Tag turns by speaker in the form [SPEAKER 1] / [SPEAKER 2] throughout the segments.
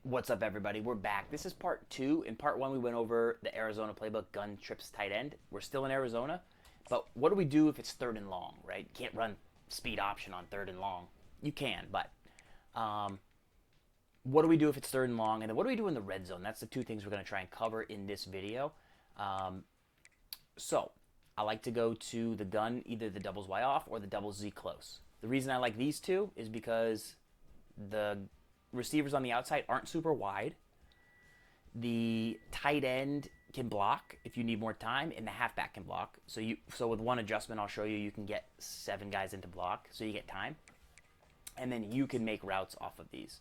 [SPEAKER 1] What's up, everybody? We're back. This is part two. In part one, we went over the Arizona Playbook, gun trips tight end. We're still in Arizona, but what do we do if it's third and long, right? You can't run speed option on third and long. You can, but what do we do if it's third and long? And then what do we do in the red zone? That's the two things we're going to try and cover in this video. So I like to go to the gun, either the doubles Y off or the doubles Z close. The reason I like these two is because the receivers on the outside aren't super wide. The tight end can block if you need more time, and the halfback can block. So with one adjustment I'll show you, you can get 7 guys into block, so you get time. And then you can make routes off of these.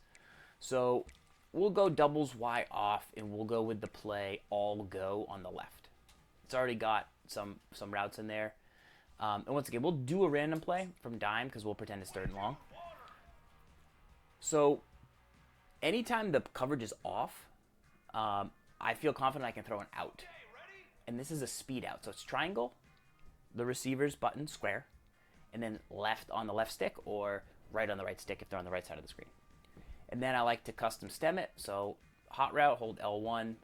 [SPEAKER 1] So we'll go doubles Y off, and we'll go with the play all go on the left. It's already got some routes in there. And once again, we'll do a random play from dime because we'll pretend it's third and long. So anytime the coverage is off, I feel confident I can throw an out. And this is a speed out. So it's triangle, the receiver's button, square, and then left on the left stick or right on the right stick if they're on the right side of the screen. And then I like to custom stem it. So hot route, hold L1,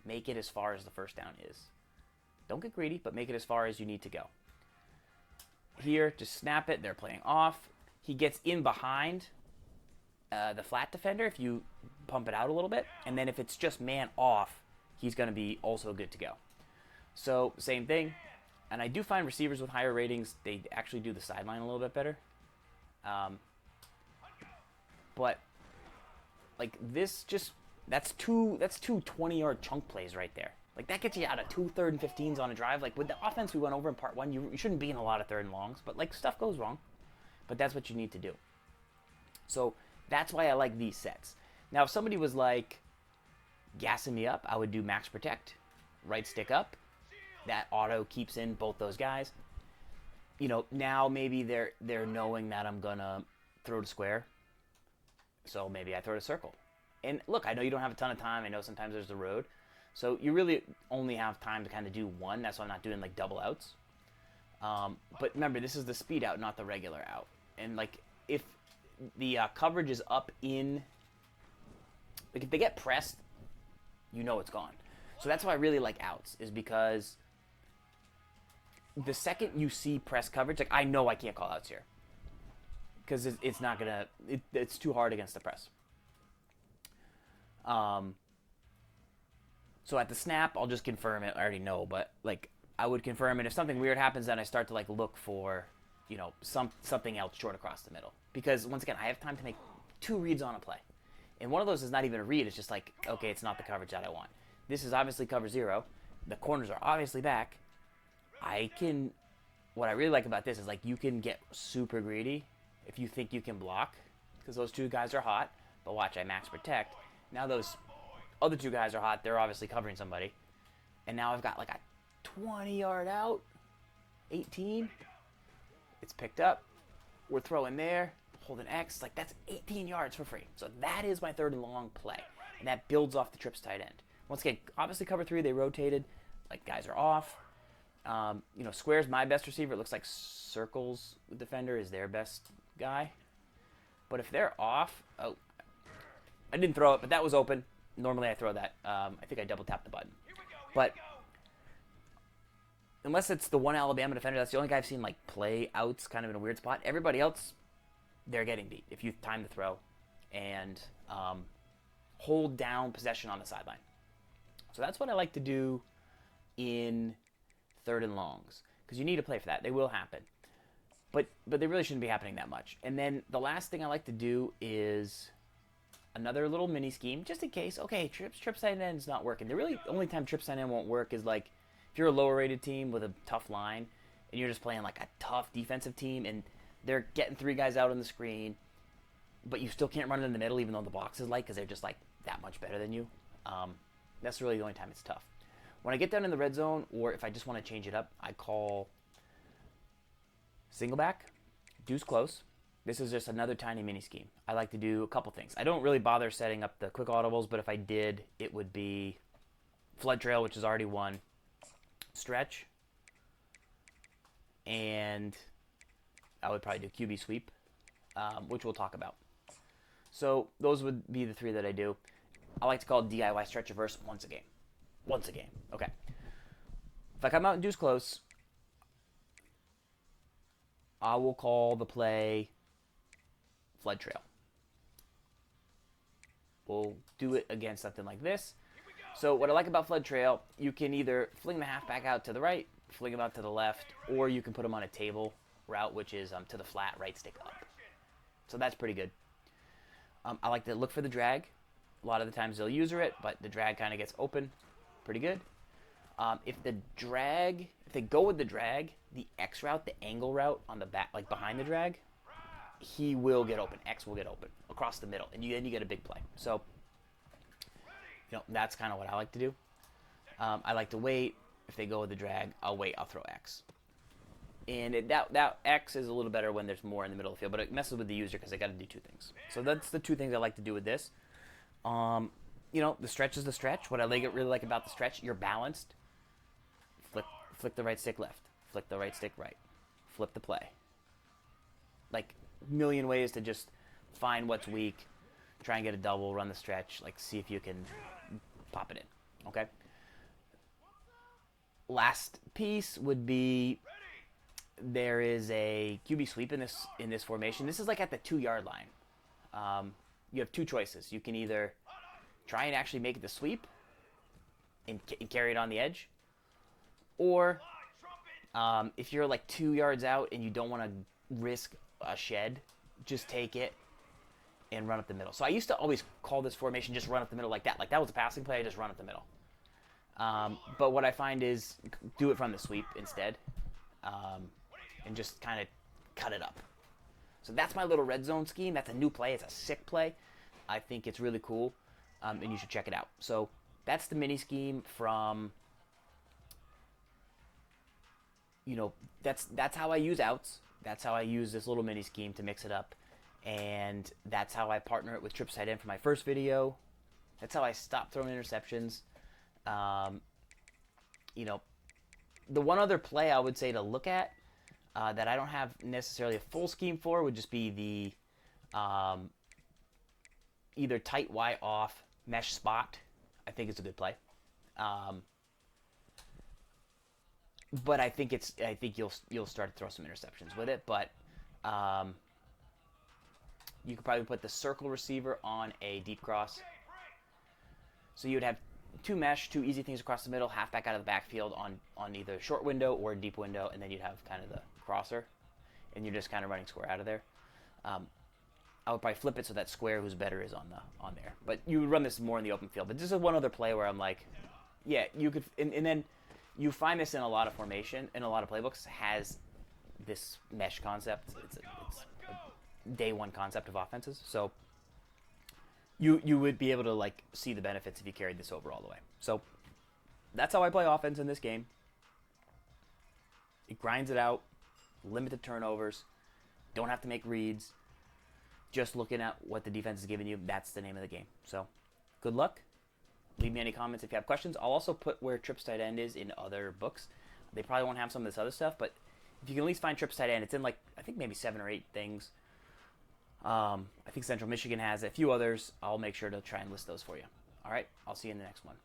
[SPEAKER 1] make it as far as the first down is. Don't get greedy, but make it as far as you need to go. Here, just snap it. They're playing off. He gets in behind the flat defender if you pump it out a little bit. And then if it's just man off, he's going to be also good to go. So same thing. And I do find receivers with higher ratings, they actually do the sideline a little bit better. But like this, that's two 20-yard chunk plays right there. Like that gets you out of 2 3rd and 15s on a drive. Like with the offense we went over in part one, you shouldn't be in a lot of third and longs, but like stuff goes wrong. But that's what you need to do. So that's why I like these sets. Now, if somebody was like gassing me up, I would do max protect, right stick up. That auto keeps in both those guys. You know, now maybe they're knowing that I'm gonna throw to square, so maybe I throw to circle. And look, I know you don't have a ton of time. I know sometimes there's the road, so you really only have time to kind of do one. That's why I'm not doing like double outs. But remember, this is the speed out, not the regular out. And like if the coverage is up in, like if they get pressed, you know it's gone. So that's why I really like outs, is because the second you see press coverage, like I know I can't call outs here because it's not gonna, it's too hard against the press. So at the snap, I'll just confirm it. I already know, but like I would confirm it. If something weird happens, then I start to like look for, you know, something else short across the middle. Because once again, I have time to make 2 reads on a play. And one of those is not even a read. It's just like, okay, it's not the coverage that I want. This is obviously cover 0. The corners are obviously back. What I really like about this is like you can get super greedy if you think you can block, because those 2 guys are hot. But watch, I max protect. Now those other 2 guys are hot. They're obviously covering somebody. And now I've got like a 20-yard out, 18. It's picked up. We're throwing there. Hold an X. Like that's 18 yards for free. So that is my third and long play. And that builds off the trips tight end. Once again, obviously cover 3, they rotated. Like guys are off. You know, square's my best receiver. It looks like circles defender is their best guy. But if they're off, oh, I didn't throw it, but that was open. Normally I throw that. I think I double tapped the button. But unless it's the one Alabama defender, that's the only guy I've seen like play outs kind of in a weird spot. Everybody else, they're getting beat if you time the throw and hold down possession on the sideline. So that's what I like to do in third and longs, because you need to play for that. They will happen, but they really shouldn't be happening that much. And then the last thing I like to do is another little mini scheme, just in case. Okay, trips tight end is not working. The really only time trips tight end won't work is like if you're a lower rated team with a tough line and you're just playing like a tough defensive team and they're getting 3 guys out on the screen, but you still can't run it in the middle even though the box is light because they're just like that much better than you. That's really the only time it's tough. When I get down in the red zone, or if I just want to change it up, I call single back, deuce close. This is just another tiny mini scheme. I like to do a couple things. I don't really bother setting up the quick audibles, but if I did, it would be flood trail, which is already one, stretch, and I would probably do QB sweep, which we'll talk about. So those would be the 3 that I do. I like to call it DIY stretch reverse once a game. Once a game. Okay. If I come out and deuce close, I will call the play flood trail. We'll do it again something like this. So what I like about flood trail, you can either fling the halfback out to the right, fling him out to the left, or you can put him on a table route, which is to the flat, right stick up. So that's pretty good. I like to look for the drag. A lot of the times they'll user it, but the drag kind of gets open pretty good. If they go with the drag, the X route, the angle route on the back, like behind the drag, he will get open. X will get open across the middle, and then you get a big play. So, that's kind of what I like to do. I like to wait. If they go with the drag, I'll wait. I'll throw X. And that X is a little better when there's more in the middle of the field, but it messes with the user because they got to do 2 things. So that's the 2 things I like to do with this. The stretch is the stretch. What I really like about the stretch, you're balanced. Flick the right stick left. Flick the right stick right. Flip the play. Like a million ways to just find what's weak, try and get a double, run the stretch, like see if you can pop it in. Okay. Last piece would be there is a QB sweep in this formation. This is like at the 2-yard line. You have 2 choices. You can either try and actually make it the sweep and carry it on the edge, or if you're like 2 yards out and you don't want to risk a shed, just take it and run up the middle. So I used to always call this formation just run up the middle like that. Like that was a passing play, I just run up the middle. But what I find is do it from the sweep instead, and just kind of cut it up. So that's my little red zone scheme. That's a new play. It's a sick play. I think it's really cool, and you should check it out. So that's the mini scheme from, that's how I use outs. That's how I use this little mini scheme to mix it up. And that's how I partner it with trips tight end for my first video. That's how I stopped throwing interceptions. The one other play I would say to look at that I don't have necessarily a full scheme for would just be the either tight Y off mesh spot. I think it's a good play. But I think you'll start to throw some interceptions with it. But you could probably put the circle receiver on a deep cross. So you would have 2 mesh, 2 easy things across the middle, halfback out of the backfield on either short window or deep window, and then you'd have kind of the crosser, and you're just kind of running square out of there. I would probably flip it so that square who's better is on there. But you would run this more in the open field. But this is one other play where I'm like, yeah, you could, and then you find this in a lot of formation, in a lot of playbooks, has this mesh concept. It's a day 1 concept of offenses. So you would be able to like see the benefits if you carried this over all the way. So that's how I play offense in this game. It grinds it out, limited turnovers, don't have to make reads, just looking at what the defense is giving you. That's the name of the game. So good luck. Leave me any comments if you have questions. I'll also put where trips tight end is in other books. They probably won't have some of this other stuff, but if you can at least find trips tight end, it's in like I think maybe 7 or 8 things. I think Central Michigan has a few others. I'll make sure to try and list those for you. All right, I'll see you in the next one.